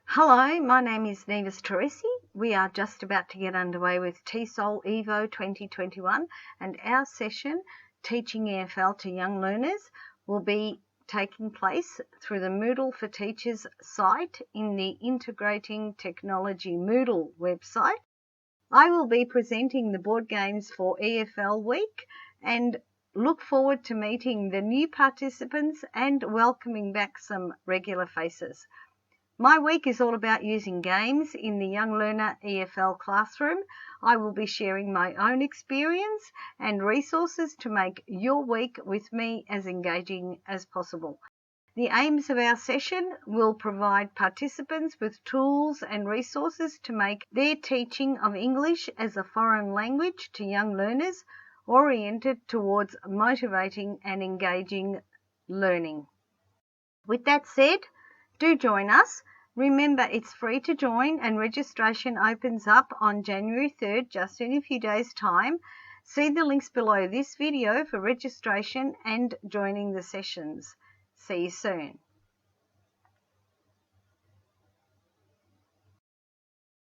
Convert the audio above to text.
Hello, my name is Nives. We are just about to get underway with TESOL EVO 2021, and our session, Teaching EFL to Young Learners, will be taking place through the Moodle for Teachers site in the Integrating Technology Moodle website. I will be presenting the board games for EFL Week and look forward to meeting the new participants and welcoming back some regular faces. My week is all about using games in the Young Learner EFL classroom. I will be sharing my own experience and resources to make your week with me as engaging as possible. The aims of our session will provide participants with tools and resources to make their teaching of English as a foreign language to young learners oriented towards motivating and engaging learning. With that said, do join us. Remember, it's free to join and registration opens up on January 3rd, just in a few days' time. See the links below this video for registration and joining the sessions. See you soon.